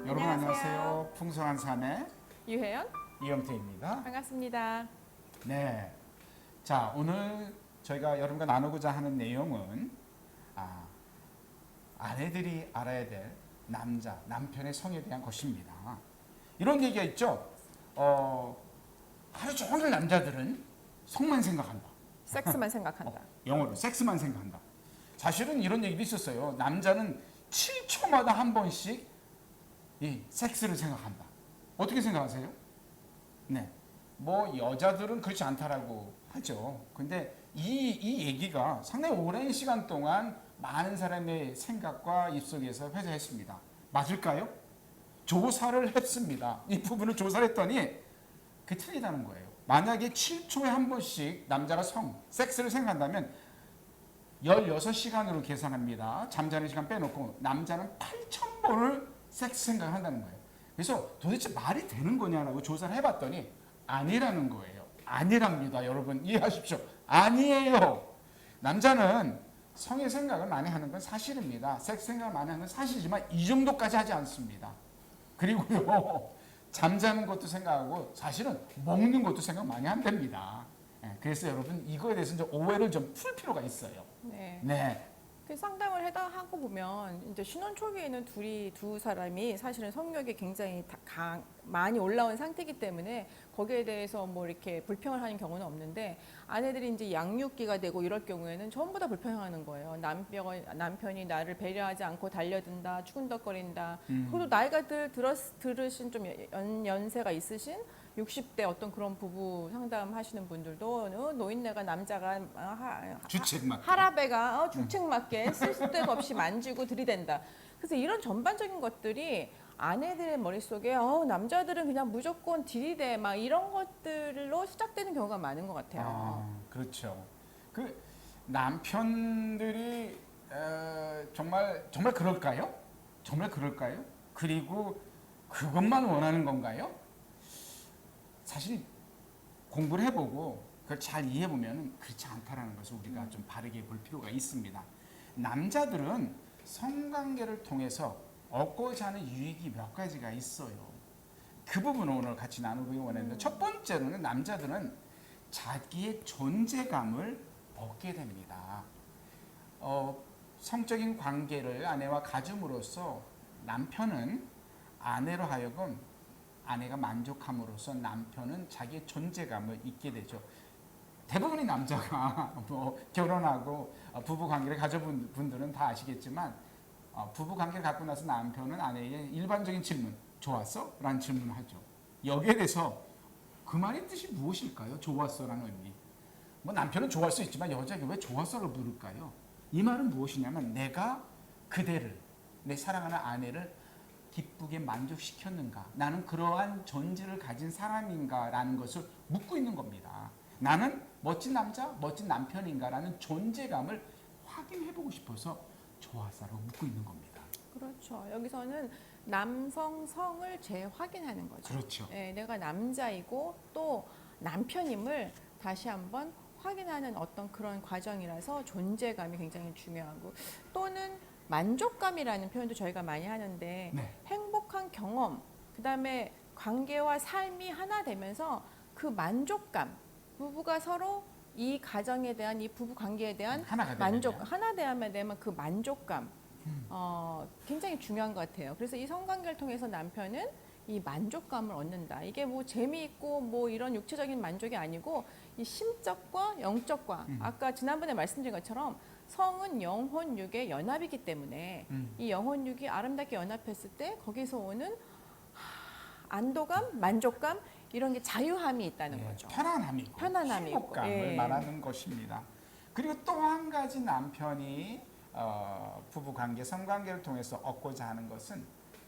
여러분 안녕하세요. 풍성한 삶의 유혜연 이영태입니다. 반갑습니다. 네, 자 오늘 저희가 여러분과 나누고자 하는 내용은 아내들이 알아야 될 남편의 성에 대한 것입니다. 이런 얘기가 있죠. 하루 종일 남자들은 성만 생각한다. 섹스만 생각한다. 영어로 섹스만 생각한다. 사실은 이런 얘기도 있었어요. 남자는 7초마다 한 번씩 이 섹스를 생각한다. 어떻게 생각하세요? 네, 뭐 여자들은 그렇지 않다라고 하죠. 근데 이 얘기가 상당히 오랜 시간 동안 많은 사람의 생각과 입속에서 회자했습니다. 맞을까요? 조사를 했습니다. 이 부분을 조사를 했더니 그게 틀리다는 거예요. 만약에 7초에 한 번씩 남자가 섹스를 생각한다면 16시간으로 계산합니다. 잠자는 시간 빼놓고 남자는 8,000번을 섹스 생각을 한다는 거예요. 그래서 도대체 말이 되는 거냐라고 조사를 해봤더니 아니라는 거예요. 아니랍니다. 여러분 이해하십시오. 아니에요. 남자는 성의 생각을 많이 하는 건 사실입니다. 섹스 생각을 많이 하는 건 사실이지만 이 정도까지 하지 않습니다. 그리고요 잠자는 것도 생각하고 사실은 먹는 것도 생각 많이 한답니다. 그래서 여러분 이거에 대해서 좀 오해를 좀 풀 필요가 있어요. 네. 그 상담을 하고 보면 이제 신혼 초기에는 두 사람이 사실은 성욕이 굉장히 많이 올라온 상태이기 때문에 거기에 대해서 뭐 이렇게 불평을 하는 경우는 없는데 아내들이 이제 양육기가 되고 이럴 경우에는 전부 다 불평하는 거예요. 남편이 나를 배려하지 않고 달려든다, 추근덕거린다. 그것도 나이가 들으신 좀 연세가 있으신 60대 어떤 그런 부부 상담하시는 분들도 노인네가 남자가 주책맞게 하라베가 주책맞게 쓸데도 없이 만지고 들이댄다. 그래서 이런 전반적인 것들이 아내들의 머릿속에 남자들은 그냥 무조건 들이대 막 이런 것들로 시작되는 경우가 많은 것 같아요. 그렇죠. 그 남편들이 정말 그럴까요? 정말 그럴까요? 그리고 그것만 원하는 건가요? 사실 공부를 해보고 그걸 잘 이해해보면 그렇지 않다라는 것을 우리가 좀 바르게 볼 필요가 있습니다. 남자들은 성관계를 통해서 얻고자 하는 유익이 몇 가지가 있어요. 그 부분을 오늘 같이 나누기 원했는데 첫 번째로는 남자들은 자기의 존재감을 얻게 됩니다. 성적인 관계를 아내와 가짐으로써 남편은 아내로 하여금 아내가 만족함으로써 남편은 자기의 존재감을 잊게 되죠. 대부분의 남자가 뭐 결혼하고 부부 관계를 가져본 분들은 다 아시겠지만 부부 관계를 갖고 나서 남편은 아내에게 일반적인 질문, 좋았어? 라는 질문을 하죠. 여기에 대해서 그 말의 뜻이 무엇일까요? 좋았어? 라는 의미. 뭐 남편은 좋아할 수 있지만 여자에게 왜 좋았어를 물을까요? 이 말은 무엇이냐면 내가 그대를, 내 사랑하는 아내를 기쁘게 만족시켰는가? 나는 그러한 존재를 가진 사람인가? 라는 것을 묻고 있는 겁니다. 나는 멋진 남자, 멋진 남편인가? 라는 존재감을 확인해보고 싶어서 좋았어라고 묻고 있는 겁니다. 그렇죠. 여기서는 남성 성을 재확인하는 거죠. 그렇죠. 네, 내가 남자이고 또 남편임을 다시 한번 확인하는 어떤 그런 과정이라서 존재감이 굉장히 중요하고 또는 만족감이라는 표현도 저희가 많이 하는데 행복한 경험, 그다음에 관계와 삶이 하나 되면서 그 만족감, 부부가 서로 이 가정에 대한 이 부부 관계에 대한 하나 되면 그 만족감 굉장히 중요한 것 같아요. 그래서 이 성관계를 통해서 남편은 이 만족감을 얻는다. 이게 뭐 재미있고 뭐 이런 육체적인 만족이 아니고 이 심적과 영적과 아까 지난번에 말씀드린 것처럼 성은 영혼육의 연합이기 때문에 이 영혼육이 아름답게 연합했을 때 거기서 오는 안도감, 만족감 이런 게 자유함이 있다는 거죠. 편안함이고 행복감을 말하는 것입니다. 그리고 또 한 가지 남편이 부부관계, 성관계를 통해서 얻고자 하는 것은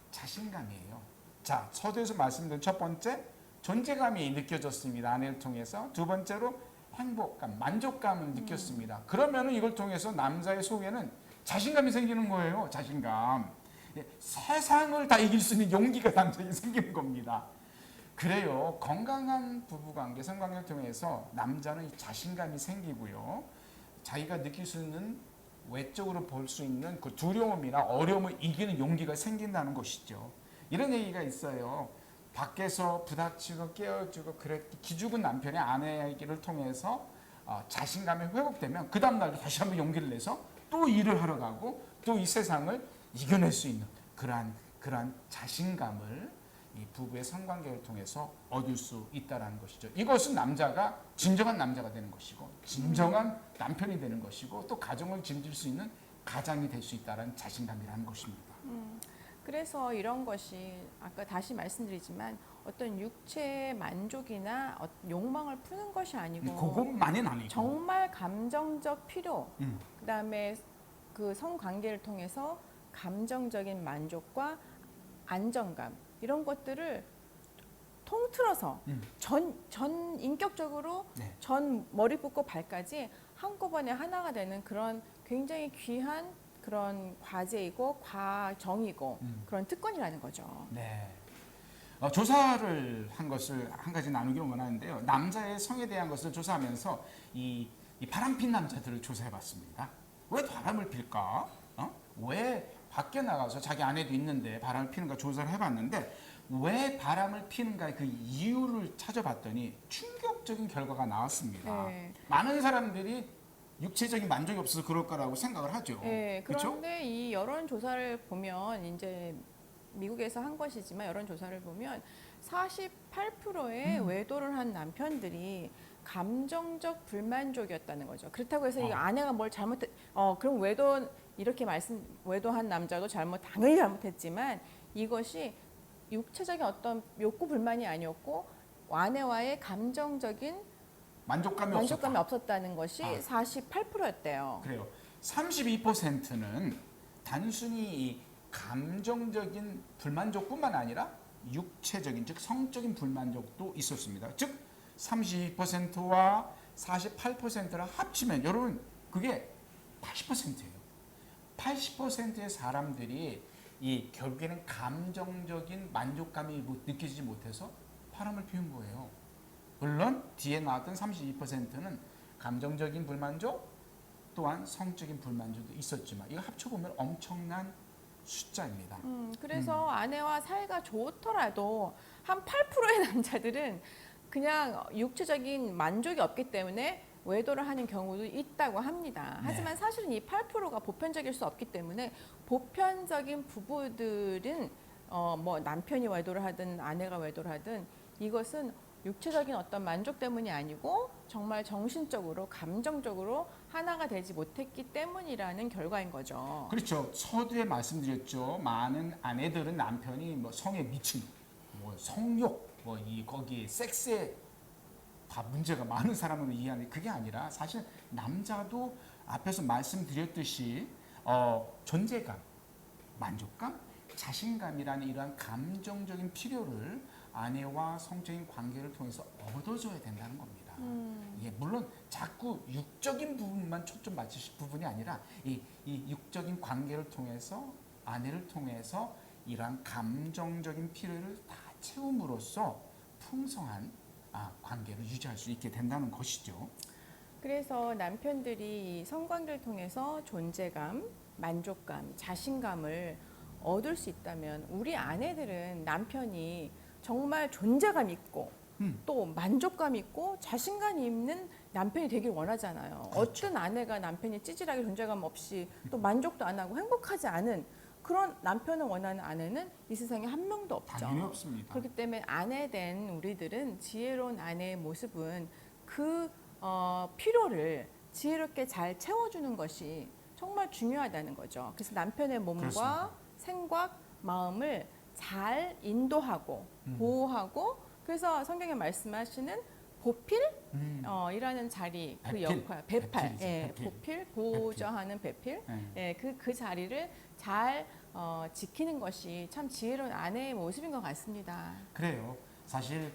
자신감이에요. 자, 서두에서 말씀드린 첫 번째 존재감이 느껴졌습니다. 아내를 통해서. 두 번째로 행복감, 만족감을 느꼈습니다. 그러면은 이걸 통해서 남자의 속에는 자신감이 생기는 거예요. 자신감. 세상을 다 이길 수 있는 용기가 남자에게 생기는 겁니다. 그래요. 건강한 부부관계, 성관계를 통해서 남자는 자신감이 생기고요. 자기가 느낄 수 있는 외적으로 볼 수 있는 그 두려움이나 어려움을 이기는 용기가 생긴다는 것이죠. 이런 얘기가 있어요. 밖에서 부닥치고 깨어주고 기죽은 남편이 아내를 통해서 자신감이 회복되면 그 다음날도 다시 한번 용기를 내서 또 일을 하러 가고 또 이 세상을 이겨낼 수 있는 그러한 자신감을 이 부부의 성관계를 통해서 얻을 수 있다는 것이죠. 이것은 남자가 진정한 남자가 되는 것이고 진정한 남편이 되는 것이고 또 가정을 짐질 수 있는 가장이 될 수 있다는 자신감이라는 것입니다. 그래서 이런 것이 아까 다시 말씀드리지만 어떤 육체의 만족이나 욕망을 푸는 것이 아니고 그것만은 아니고 정말 감정적 필요, 음. 그다음에 그 성관계를 통해서 감정적인 만족과 안정감 이런 것들을 통틀어서 전 인격적으로 네. 전 머리부터 발까지 한꺼번에 하나가 되는 그런 굉장히 귀한 그런 과제이고 과정이고 그런 특권이라는 거죠. 네. 조사를 한 것을 한 가지 나누기를 원하는데요. 남자의 성에 대한 것을 조사하면서 이 바람핀 남자들을 조사해봤습니다. 왜 바람을 필까? 왜 밖에 나가서 자기 아내도 있는데 바람을 피는가 조사를 해봤는데 왜 바람을 피는가 그 이유를 찾아봤더니 충격적인 결과가 나왔습니다. 네. 많은 사람들이 육체적인 만족이 없어서 그럴 거라고 생각을 하죠. 네, 그렇죠? 그런데 이 여론 조사를 보면 이제 미국에서 한 것이지만 여론 조사를 보면 48%의 외도를 한 남편들이 감정적 불만족이었다는 거죠. 그렇다고 해서 이 아내가 뭘 잘못했, 그럼 외도한 남자도 당연히 잘못했지만 이것이 육체적인 어떤 욕구 불만이 아니었고 아내와의 감정적인 만족감이 없었다는 것이 48%였대요. 그래요. 32%는 단순히 이 감정적인 불만족뿐만 아니라 육체적인 즉 성적인 불만족도 있었습니다. 즉 32%와 48%를 합치면 여러분 그게 80%예요. 80%의 사람들이 이 결국에는 감정적인 만족감이 느껴지지 못해서 바람을 피운 거예요. 물론 뒤에 나왔던 32%는 감정적인 불만족 또한 성적인 불만족도 있었지만 이거 합쳐보면 엄청난 숫자입니다. 그래서 아내와 사이가 좋더라도 한 8%의 남자들은 그냥 육체적인 만족이 없기 때문에 외도를 하는 경우도 있다고 합니다. 하지만 사실은 이 8%가 보편적일 수 없기 때문에 보편적인 부부들은 뭐 남편이 외도를 하든 아내가 외도를 하든 이것은 육체적인 어떤 만족 때문이 아니고 정말 정신적으로 감정적으로 하나가 되지 못했기 때문이라는 결과인 거죠. 그렇죠. 서두에 말씀드렸죠. 많은 아내들은 남편이 뭐 성에 미친, 뭐 성욕, 뭐 거기에 섹스에 다 문제가 많은 사람으로 이해하는 그게 아니라 사실 남자도 앞에서 말씀드렸듯이 존재감, 만족감, 자신감이라는 이러한 감정적인 필요를 아내와 성적인 관계를 통해서 얻어줘야 된다는 겁니다. 예, 물론 자꾸 육적인 부분만 초점 맞추실 부분이 아니라 이 육적인 관계를 통해서 아내를 통해서 이러한 감정적인 필요를 다 채움으로써 풍성한 관계를 유지할 수 있게 된다는 것이죠. 그래서 남편들이 성관계를 통해서 존재감, 만족감, 자신감을 얻을 수 있다면 우리 아내들은 남편이 정말 존재감 있고 또 만족감 있고 자신감 있는 남편이 되길 원하잖아요. 그렇죠. 어떤 아내가 남편이 찌질하게 존재감 없이 또 만족도 안 하고 행복하지 않은 그런 남편을 원하는 아내는 이 세상에 한 명도 없죠. 당연히 없습니다. 그렇기 때문에 아내된 우리들은 지혜로운 아내의 모습은 그 필요를 지혜롭게 잘 채워주는 것이 정말 중요하다는 거죠. 그래서 남편의 몸과 그렇습니다. 생각, 마음을 잘 인도하고 보호하고 그래서 성경에 말씀하시는 보필 이라는 자리 그 배필. 역할 배팔 배필이죠, 예, 배필. 보필 보호자하는 배필 예, 그 자리를 잘 지키는 것이 참 지혜로운 아내의 모습인 것 같습니다. 그래요. 사실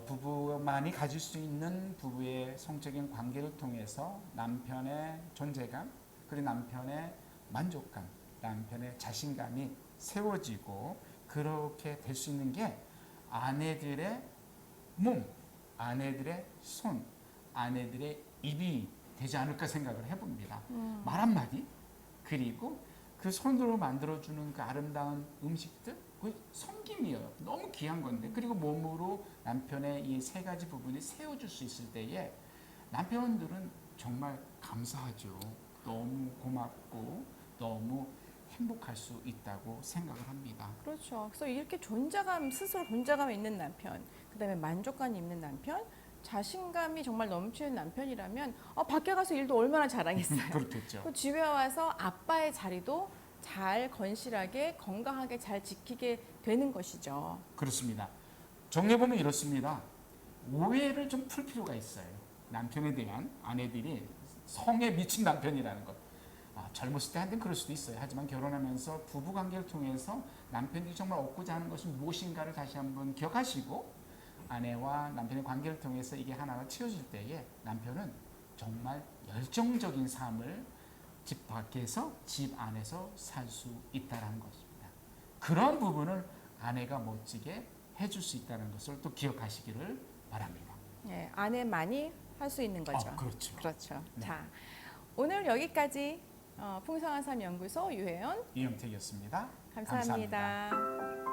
부부만이 가질 수 있는 부부의 성적인 관계를 통해서 남편의 존재감 그리고 남편의 만족감, 남편의 자신감이 세워지고 그렇게 될 수 있는 게 아내들의 몸, 아내들의 손, 아내들의 입이 되지 않을까 생각을 해봅니다. 말 한마디 그리고 그 손으로 만들어주는 그 아름다운 음식들 그 섬김이에요. 너무 귀한 건데. 그리고 몸으로 남편의 이 세 가지 부분이 세워줄 수 있을 때에 남편들은 정말 감사하죠. 너무 고맙고 너무 행복할 수 있다고 생각을 합니다. 그렇죠. 그래서 이렇게 존재감, 스스로 존재감이 있는 남편, 그다음에 만족감이 있는 남편, 자신감이 정말 넘치는 남편이라면 밖에 가서 일도 얼마나 잘하겠어요. 그렇겠죠. 또 집에 와서 아빠의 자리도 잘 건실하게 건강하게 잘 지키게 되는 것이죠. 그렇습니다. 정리해보면 이렇습니다. 오해를 좀 풀 필요가 있어요. 남편에 대한 아내들이 성에 미친 남편이라는 것. 젊었을 때 한때는 그럴 수도 있어요. 하지만 결혼하면서 부부 관계를 통해서 남편들이 정말 얻고자 하는 것이 무엇인가를 다시 한번 기억하시고 아내와 남편의 관계를 통해서 이게 하나가 채워질 때에 남편은 정말 열정적인 삶을 집 밖에서 집 안에서 살 수 있다는 것입니다. 그런 부분을 아내가 멋지게 해줄 수 있다는 것을 또 기억하시기를 바랍니다. 네, 아내만이 할 수 있는 거죠. 그렇죠. 그렇죠. 네. 자, 오늘 여기까지 풍성한 삶 연구소 유혜연 이영택이었습니다. 감사합니다.